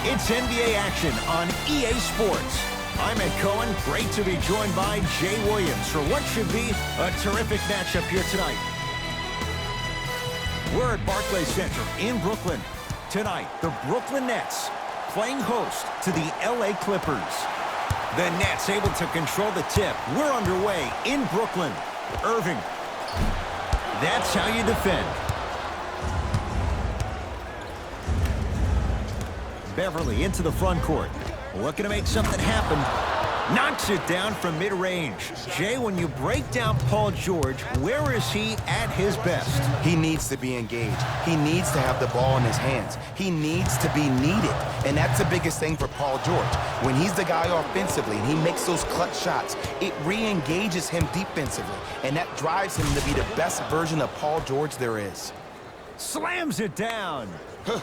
It's NBA action on EA Sports. I'm Ed Cohen. Great to be joined by Jay Williams for what should be a terrific matchup here tonight. We're at Barclays Center in Brooklyn. Tonight, the Brooklyn Nets playing host to the LA Clippers. The Nets able to control the tip. We're underway in Brooklyn. Irving. That's how you defend. Beverly into the front court. Looking to make something happen. Knocks it down from mid-range. Jay, when you break down Paul George, where is he at his best? He needs to be engaged. He needs to have the ball in his hands. He needs to be needed. And that's the biggest thing for Paul George. When he's the guy offensively and he makes those clutch shots, it re-engages him defensively. And that drives him to be the best version of Paul George there is. Slams it down.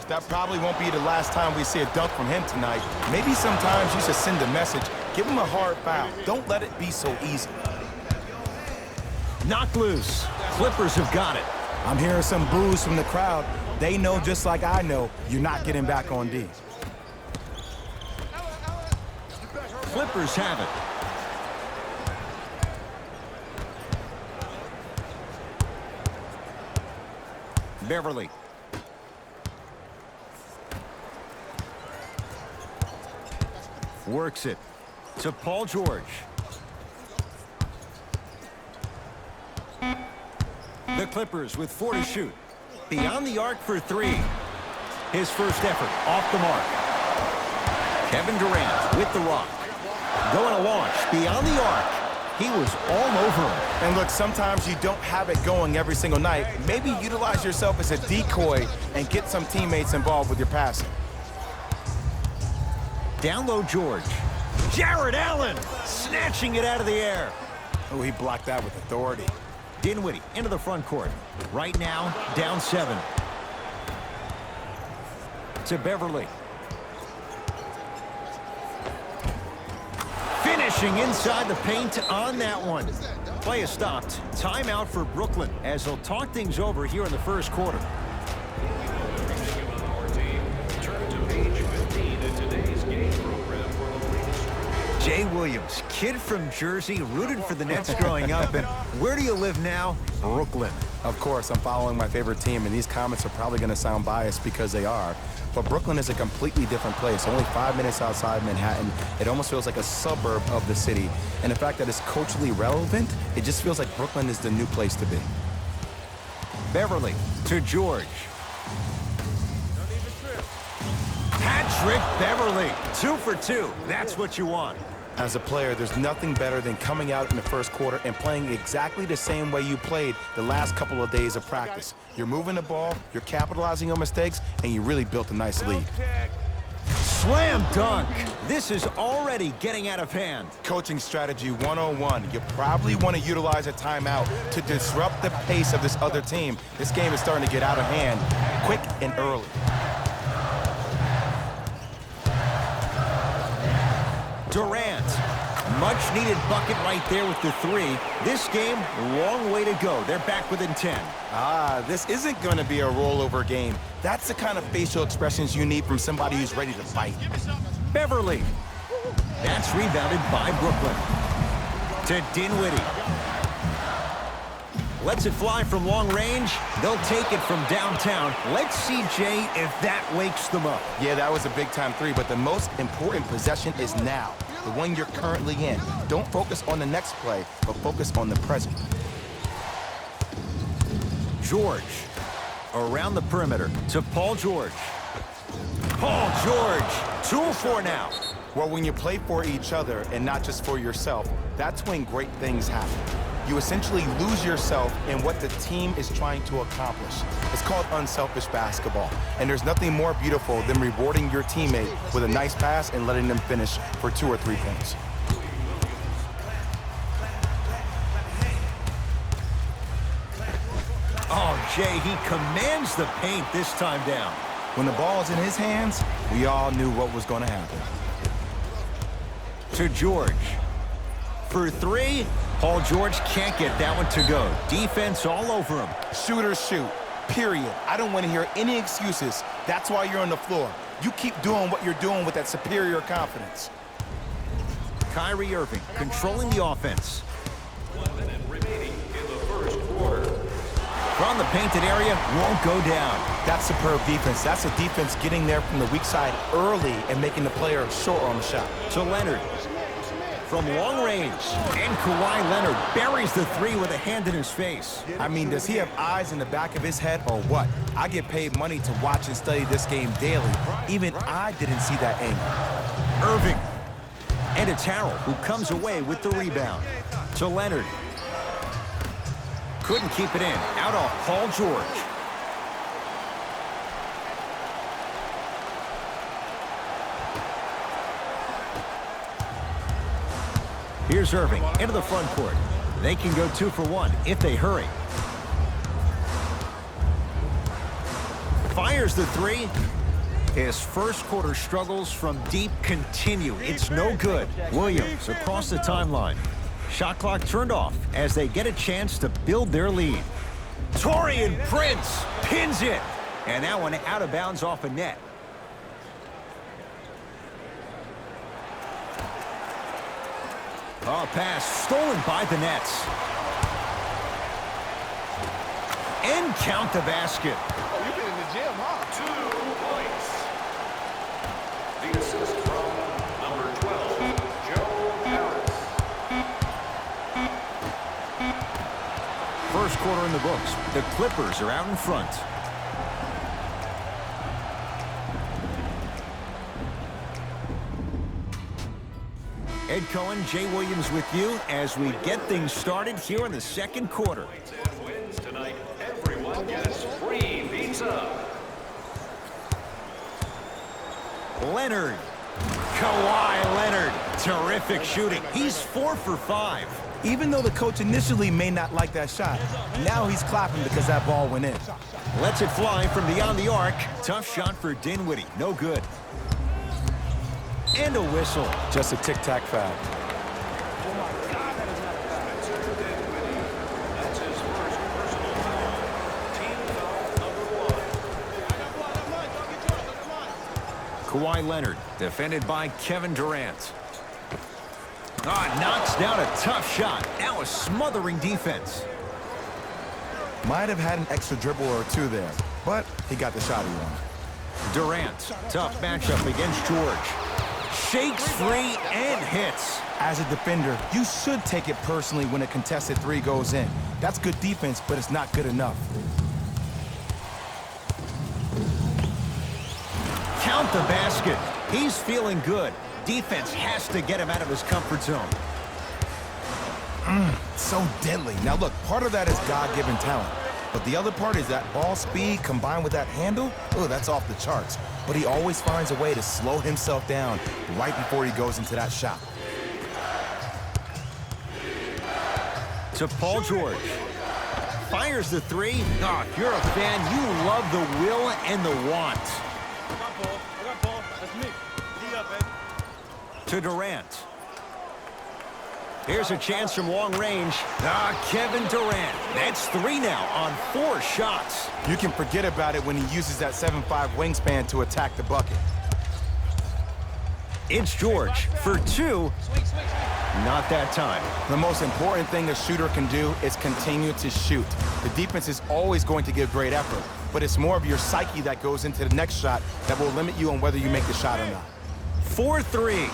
That probably won't be the last time we see a dunk from him tonight. Maybe sometimes you should send a message. Give him a hard foul. Don't let it be so easy. Knocked loose. Clippers have got it. I'm hearing some boos from the crowd. They know just like I know you're not getting back on D. Clippers have it. Beverly. Works it to Paul George. The Clippers with 4 to shoot. Beyond the arc for 3. His first effort off the mark. Kevin Durant with the rock. Going to launch beyond the arc. He was all over him. And look, sometimes you don't have it going every single night. Maybe utilize yourself as a decoy and get some teammates involved with your passing. Down low, George. Jared Allen snatching it out of the air. Oh, he blocked that with authority. Dinwiddie into the front court. Right now, down 7. To Beverly. Finishing inside the paint on that one. Play is stopped. Timeout for Brooklyn as they'll talk things over here in the first quarter. Jay Williams, kid from Jersey, rooted for the Nets growing up. And where do you live now? Brooklyn. Of course, I'm following my favorite team, and these comments are probably going to sound biased because they are. But Brooklyn is a completely different place. Only 5 minutes outside Manhattan. It almost feels like a suburb of the city. And the fact that it's culturally relevant, it just feels like Brooklyn is the new place to be. Beverly to George. Patrick Beverly, 2 for 2. That's what you want. As a player, there's nothing better than coming out in the first quarter and playing exactly the same way you played the last couple of days of practice. You're moving the ball, you're capitalizing on mistakes, and you really built a nice lead. Slam dunk. This is already getting out of hand. Coaching strategy 101. You probably want to utilize a timeout to disrupt the pace of this other team. This game is starting to get out of hand quick and early. Durant, much needed bucket right there with the 3. This game, long way to go. They're back within 10. This isn't going to be a rollover game. That's the kind of facial expressions you need from somebody who's ready to fight. Beverly. That's rebounded by Brooklyn. To Dinwiddie. Lets it fly from long range. They'll take it from downtown. Let's see, Jay, if that wakes them up. Yeah, that was a big-time 3, but the most important possession is now. The one you're currently in. Don't focus on the next play, but focus on the present. George around the perimeter to Paul George. Paul George, 2 of 4 now. Well, when you play for each other and not just for yourself, that's when great things happen. You essentially lose yourself in what the team is trying to accomplish. It's called unselfish basketball. And there's nothing more beautiful than rewarding your teammate with a nice pass and letting them finish for 2 or 3 points. Oh, Jay, he commands the paint this time down. When the ball is in his hands, we all knew what was going to happen. To George. For 3, Paul George can't get that one to go. Defense all over him. Shooters shoot. Period. I don't want to hear any excuses. That's why you're on the floor. You keep doing what you're doing with that superior confidence. Kyrie Irving controlling the offense. 1 minute remaining in the first quarter. From the painted area, won't go down. That's superb defense. That's a defense getting there from the weak side early and making the player short on the shot. To Leonard. From long range. And Kawhi Leonard buries the three with a hand in his face. I mean, does he have eyes in the back of his head or what? I get paid money to watch and study this game daily. Even I didn't see that angle. Irving. And it's Harrell who comes away with the rebound. To Leonard. Couldn't keep it in. Out off Paul George. Here's Irving into the front court. They can go 2 for 1 if they hurry. Fires the three. His first quarter struggles from deep continue. It's no good. Williams across the timeline. Shot clock turned off as they get a chance to build their lead. Taurean Prince pins it. And that one out of bounds off a net. Oh, pass stolen by the Nets. And count the basket. Oh, you've been in the gym, huh? 2 points. The assist from number 12, Joe Harris. First quarter in the books. The Clippers are out in front. Ed Cohen, Jay Williams with you as we get things started here in the second quarter. And wins tonight. Everyone gets free pizza. Leonard. Kawhi Leonard. Terrific shooting. He's 4 for 5. Even though the coach initially may not like that shot, now he's clapping because that ball went in. Lets it fly from beyond the arc. Tough shot for Dinwiddie. No good. And a whistle. Just a tic-tac foul. That's his first personal foul. Team foul number 1. Kawhi Leonard, defended by Kevin Durant. Knocks down a tough shot. Now a smothering defense. Might have had an extra dribble or two there, but he got the shot he wanted. Durant, tough matchup against George. Shakes free and hits. As a defender, you should take it personally when a contested three goes in. That's good defense, but it's not good enough. Count the basket. He's feeling good. Defense has to get him out of his comfort zone. So deadly. Now look, part of that is God-given talent. But the other part is that ball speed combined with that handle, oh, that's off the charts. But he always finds a way to slow himself down right before he goes into that shot. To Paul George. Fires the three. Oh, if you're a fan, you love the will and the want. I got ball. That's me. D up, baby. To Durant. Here's a chance from long range. Kevin Durant. That's 3 now on 4 shots. You can forget about it when he uses that 7'5" wingspan to attack the bucket. It's George for 2. Not that time. The most important thing a shooter can do is continue to shoot. The defense is always going to give great effort, but it's more of your psyche that goes into the next shot that will limit you on whether you make the shot or not. 4-3.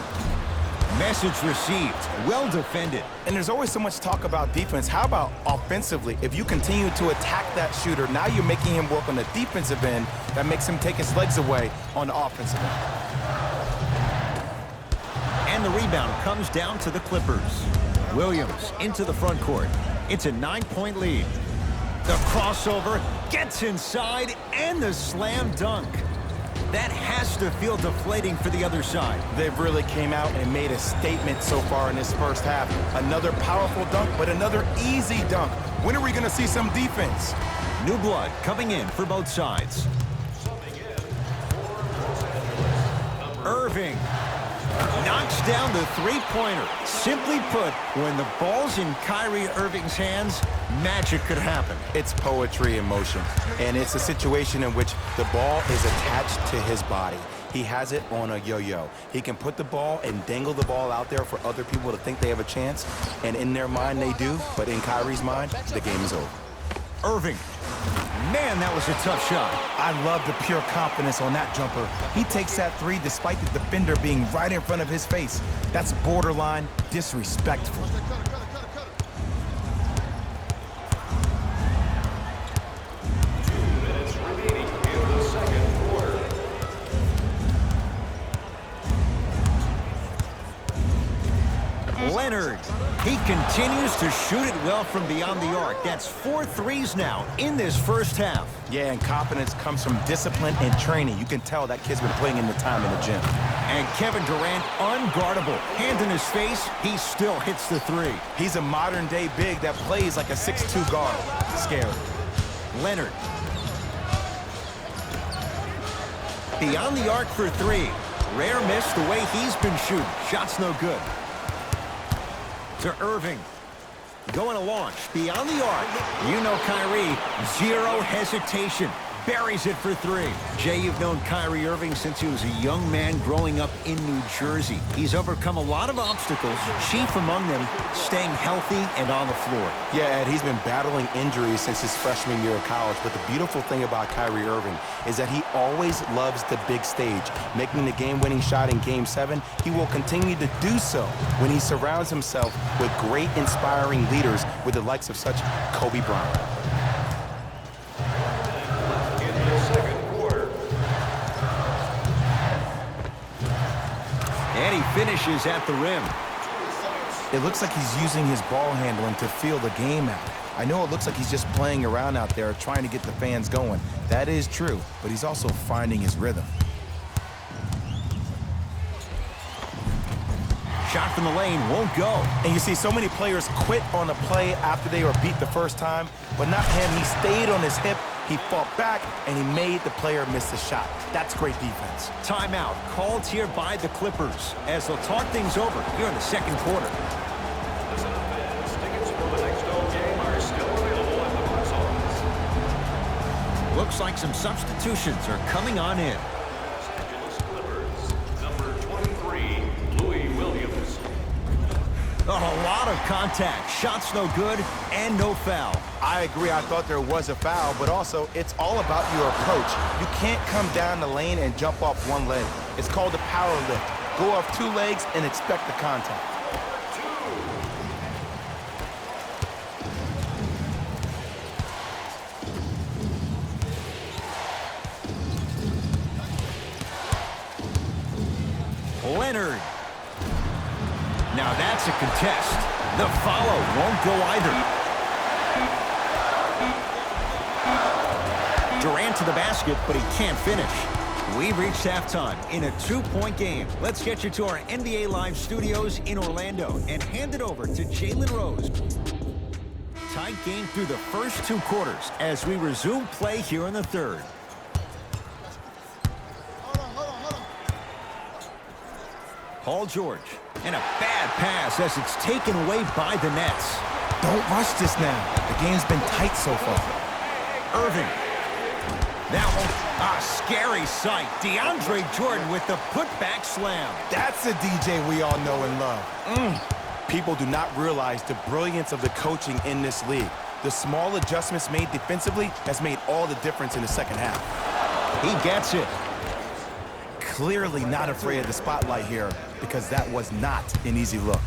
Message received. Well defended. And there's always so much talk about defense. How about offensively? If you continue to attack that shooter, now you're making him work on the defensive end. That makes him take his legs away on the offensive end. And the rebound comes down to the Clippers. Williams into the front court. It's a 9-point lead. The crossover gets inside and the slam dunk. That has to feel deflating for the other side. They've really came out and made a statement so far in this first half. Another powerful dunk, but another easy dunk. When are we going to see some defense? New blood coming in for both sides. Irving knocks down the three-pointer. Simply put, when the ball's in Kyrie Irving's hands, magic could happen. It's poetry in motion, and it's a situation in which the ball is attached to his body. He has it on a yo-yo. He can put the ball and dangle the ball out there for other people to think they have a chance, and in their mind they do, but in Kyrie's mind, the game is over. Irving. Man, that was a tough shot. I love the pure confidence on that jumper. He takes that three despite the defender being right in front of his face. That's borderline disrespectful. 2 minutes remaining in the second quarter. Leonard. He continues to shoot it well from beyond the arc. That's 4 threes now in this first half. Yeah, and confidence comes from discipline and training. You can tell that kid's been putting in the time in the gym. And Kevin Durant, unguardable. Hand in his face, he still hits the three. He's a modern-day big that plays like a 6'2 guard. Scary. Leonard. Beyond the arc for three. Rare miss the way he's been shooting. Shot's no good. To Irving. Going to launch. Beyond the arc. You know Kyrie. Zero hesitation. Buries it for three. Jay, you've known Kyrie Irving since he was a young man growing up in New Jersey. He's overcome a lot of obstacles, chief among them staying healthy and on the floor. Yeah, Ed, he's been battling injuries since his freshman year of college, but the beautiful thing about Kyrie Irving is that he always loves the big stage. Making the game-winning shot in Game 7, he will continue to do so when he surrounds himself with great, inspiring leaders with the likes of such Kobe Bryant. And he finishes at the rim. It looks like he's using his ball handling to feel the game out. I know it looks like he's just playing around out there trying to get the fans going. That is true, but he's also finding his rhythm. Shot from the lane won't go. And you see so many players quit on a play after they were beat the first time, but not him. He stayed on his hip, he fought back, and he made the player miss the shot. That's great defense. Timeout called here by the Clippers as they'll talk things over here in the second quarter. Listen up, fans. Tickets for the next home game are still available at the box office. Looks like some substitutions are coming on in. Los Angeles Clippers, number 23, Louis Williams. A lot of contact. Shots no good and no foul. I agree. I thought there was a foul, but also it's all about your approach. You can't come down the lane and jump off one leg. It's called a power lift. Go off two legs and expect the contact. Leonard. Now that's a contest. The follow won't go either. Durant to the basket, but he can't finish. We've reached halftime in a 2-point game. Let's get you to our NBA Live studios in Orlando and hand it over to Jalen Rose. Tight game through the first 2 quarters as we resume play here in the third. Paul George, and a bad pass as it's taken away by the Nets. Don't rush this now. The game's been tight so far. Irving. That one, a scary sight. DeAndre Jordan with the putback slam. That's a DJ we all know and love. People do not realize the brilliance of the coaching in this league. The small adjustments made defensively has made all the difference in the second half. He gets it. Clearly not afraid of the spotlight here because that was not an easy look.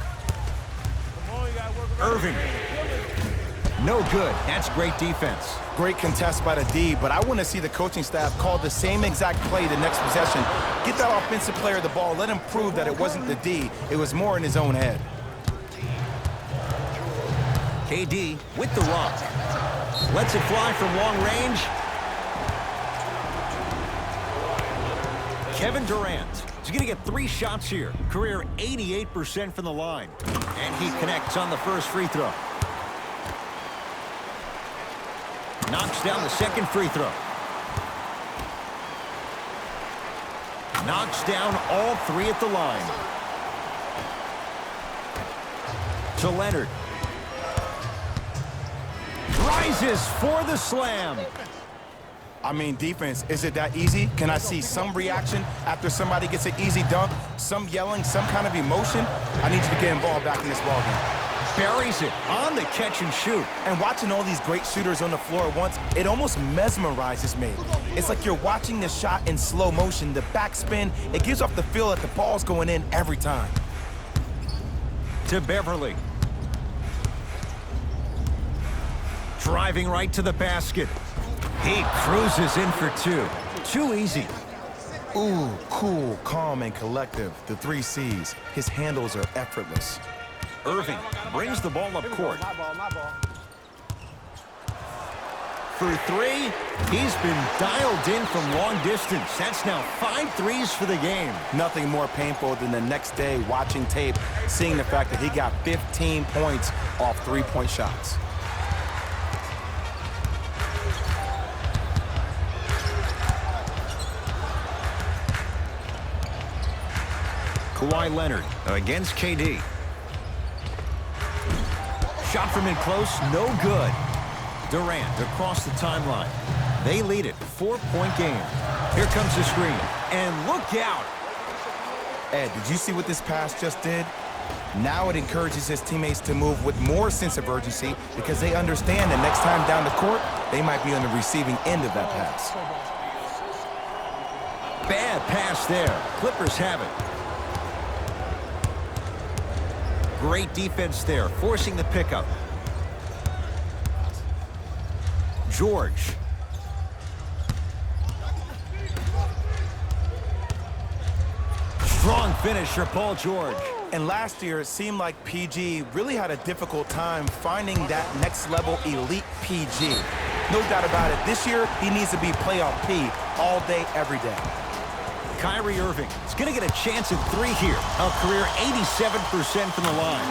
Irving. No good. That's great defense. Great contest by the D, but I want to see the coaching staff call the same exact play the next possession. Get that offensive player the ball. Let him prove that it wasn't the D. It was more in his own head. KD with the rock. Lets it fly from long range. Kevin Durant. He's going to get 3 shots here. Career 88% from the line. And he connects on the first free throw. Knocks down the second free throw. Knocks down all 3 at the line. To Leonard. Rises for the slam. I mean, defense, is it that easy? Can I see some reaction after somebody gets an easy dunk, some yelling, some kind of emotion? I need you to get involved back in this ballgame. Buries it on the catch and shoot. And watching all these great shooters on the floor at once, it almost mesmerizes me. It's like you're watching the shot in slow motion, the backspin. It gives off the feel that the ball's going in every time. To Beverly. Driving right to the basket. He cruises in for two. Too easy. Ooh, cool, calm, and collective. The 3 C's. His handles are effortless. Irving brings the ball up court. For 3, he's been dialed in from long distance. That's now 5 threes for the game. Nothing more painful than the next day watching tape, seeing the fact that he got 15 points off 3-point shots. Kawhi Leonard against KD. Shot from in close, no good. Durant across the timeline. They lead it, 4-point game. Here comes the screen, and look out. Ed, did you see what this pass just did? Now it encourages his teammates to move with more sense of urgency because they understand that next time down the court, they might be on the receiving end of that pass. Bad pass there. Clippers have it. Great defense there, forcing the pickup. George. Strong finisher, Paul George. And last year, it seemed like PG really had a difficult time finding that next level elite PG. No doubt about it, this year, he needs to be playoff P all day, every day. Kyrie Irving is going to get a chance at 3 here. A career 87% from the line.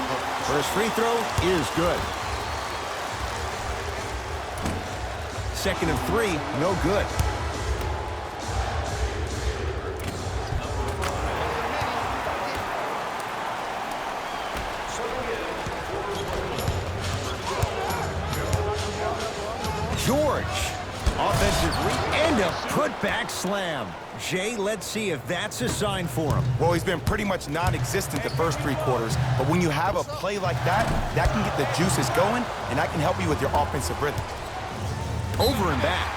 First free throw is good. Second and 3, no good. George. Offensive read and a putback slam. Jay, let's see if that's a sign for him. Well, he's been pretty much non-existent the first 3 quarters, but when you have a play like that, that can get the juices going, and that can help you with your offensive rhythm. Over and back.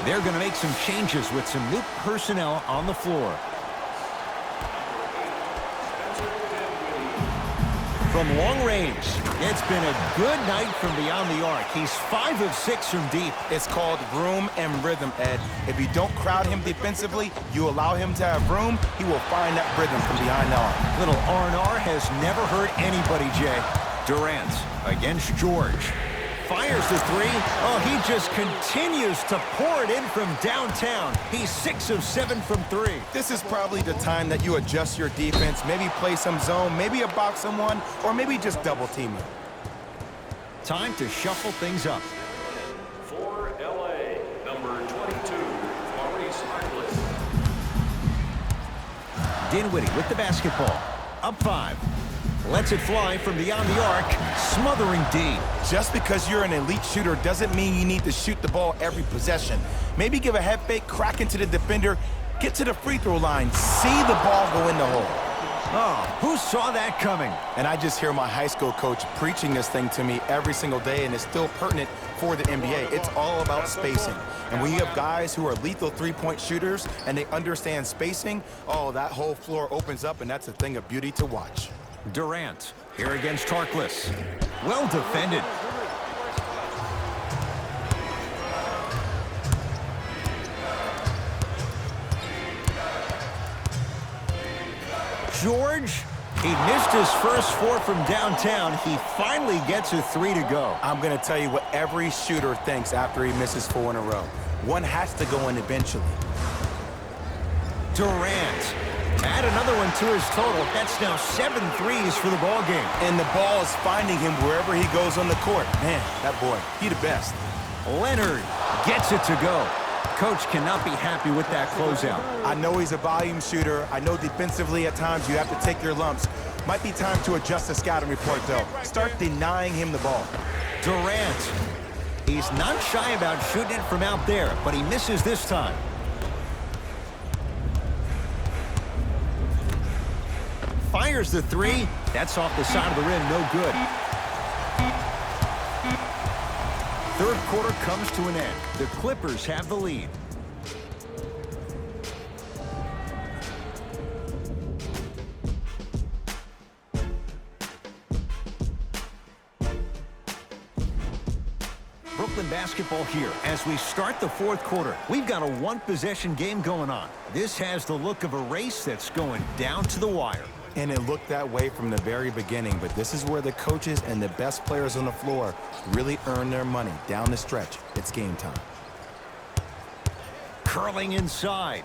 They're going to make some changes with some new personnel on the floor. From long range, it's been a good night from beyond the arc. He's 5 of 6 from deep. It's called room and rhythm, Ed. If you don't crowd him defensively, you allow him to have room, he will find that rhythm from behind the arc. Little R&R has never hurt anybody, Jay. Durant against George. Fires the 3. Oh, he just continues to pour it in from downtown. He's 6 of 7 from 3. This is probably the time that you adjust your defense, maybe play some zone, maybe a box someone, or maybe just double team him. Time to shuffle things up. For LA, number 22, Maurice Harkless. Dinwiddie with the basketball. Up 5. Lets it fly from beyond the arc, smothering D. Just because you're an elite shooter doesn't mean you need to shoot the ball every possession. Maybe give a head fake, crack into the defender, get to the free throw line, see the ball go in the hole. Oh, who saw that coming? And I just hear my high school coach preaching this thing to me every single day, and it's still pertinent for the NBA. It's all about spacing. And when you have guys who are lethal 3-point shooters and they understand spacing, oh, that whole floor opens up, and that's a thing of beauty to watch. Durant here against Harkless. Well defended. George, he missed his first 4 from downtown. He finally gets a 3 to go. I'm going to tell you what every shooter thinks after he misses 4 in a row. One has to go in eventually. Durant. Add another one to his total. That's now 7 threes for the ball game. And the ball is finding him wherever he goes on the court. Man, that boy, he the best. Leonard gets it to go. Coach cannot be happy with that closeout. I know he's a volume shooter. I know defensively at times you have to take your lumps. Might be time to adjust the scouting report, though. Start denying him the ball. Durant. He's not shy about shooting it from out there, but he misses this time. Fires the three. That's off the side of the rim, no good. Third quarter comes to an end. The Clippers have the lead. Brooklyn basketball here as we start the fourth quarter. We've got a one-possession game going on. This has the look of a race that's going down to the wire. And it looked that way from the very beginning, but this is where the coaches and the best players on the floor really earn their money. Down the stretch, it's game time. Curling inside.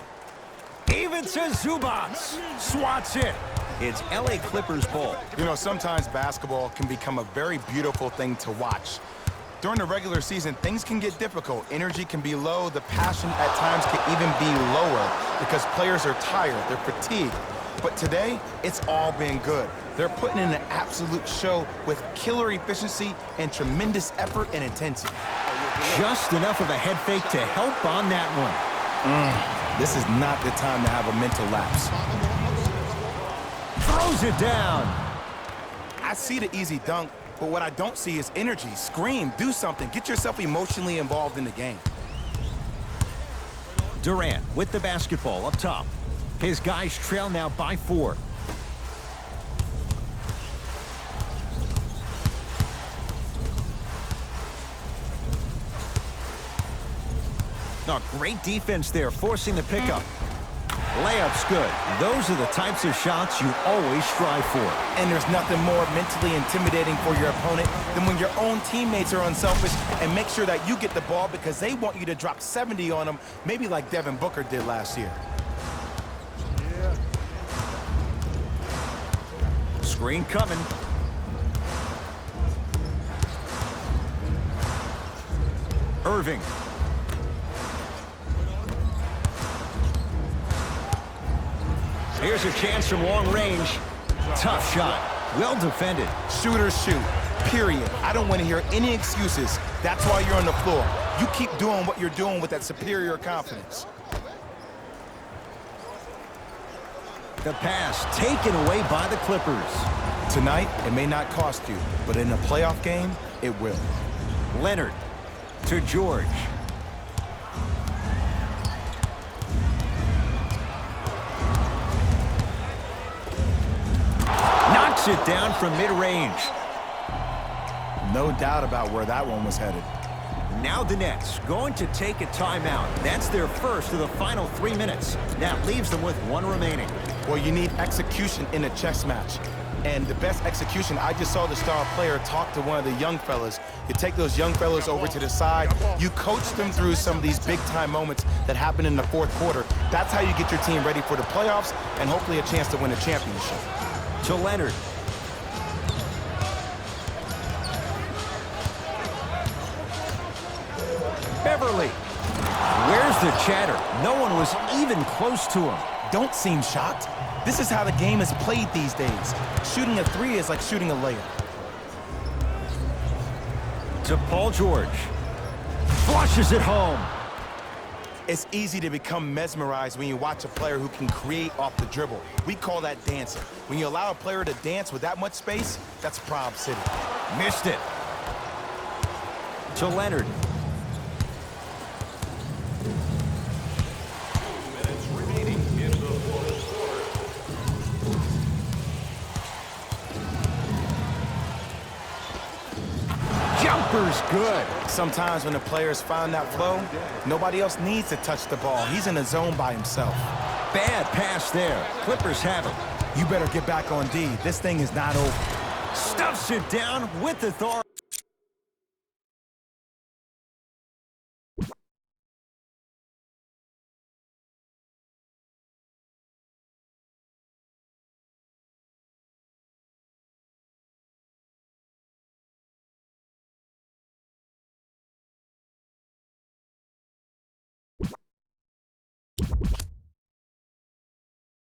Even to Zubac. Swats it. It's LA Clippers ball. You know, sometimes basketball can become a very beautiful thing to watch. During the regular season, things can get difficult. Energy can be low. The passion at times can even be lower because players are tired. They're fatigued. But today, it's all been good. They're putting in an absolute show with killer efficiency and tremendous effort and intensity. Just enough of a head fake to help on that one. This is not the time to have a mental lapse. Throws it down. I see the easy dunk, but what I don't see is energy. Scream, do something. Get yourself emotionally involved in the game. Durant with the basketball up top. His guys trail now by 4. Oh, great defense there, forcing the pickup. Layup's good. Those are the types of shots you always strive for. And there's nothing more mentally intimidating for your opponent than when your own teammates are unselfish and make sure that you get the ball because they want you to drop 70 on them, maybe like Devin Booker did last year. Screen coming. Irving. Here's a chance from long range. Tough shot. Well defended. Shooters shoot, period. I don't want to hear any excuses. That's why you're on the floor. You keep doing what you're doing with that superior confidence. The pass taken away by the Clippers. Tonight, it may not cost you, but in a playoff game, it will. Leonard to George. Knocks it down from mid-range. No doubt about where that one was headed. Now the Nets going to take a timeout. That's their first of the final 3 minutes. That leaves them with 1 remaining. Well, you need execution in a chess match. And the best execution, I just saw the star player talk to one of the young fellas. You take those young fellas over to the side. You coach them through some of these big-time moments that happen in the fourth quarter. That's how you get your team ready for the playoffs and hopefully a chance to win a championship. To Leonard. Beverly. Where's the chatter? No one was even close to him. Don't seem shocked. This is how the game is played these days. Shooting a 3 is like shooting a layup. To Paul George. Flushes it home. It's easy to become mesmerized when you watch a player who can create off the dribble. We call that dancing. When you allow a player to dance with that much space, that's Prob City. Missed it. To Leonard. Jumper's good. Sometimes when the players find that flow, nobody else needs to touch the ball. He's in a zone by himself. Bad pass there. Clippers have it. You better get back on D. This thing is not over. Stuffs it down with authority.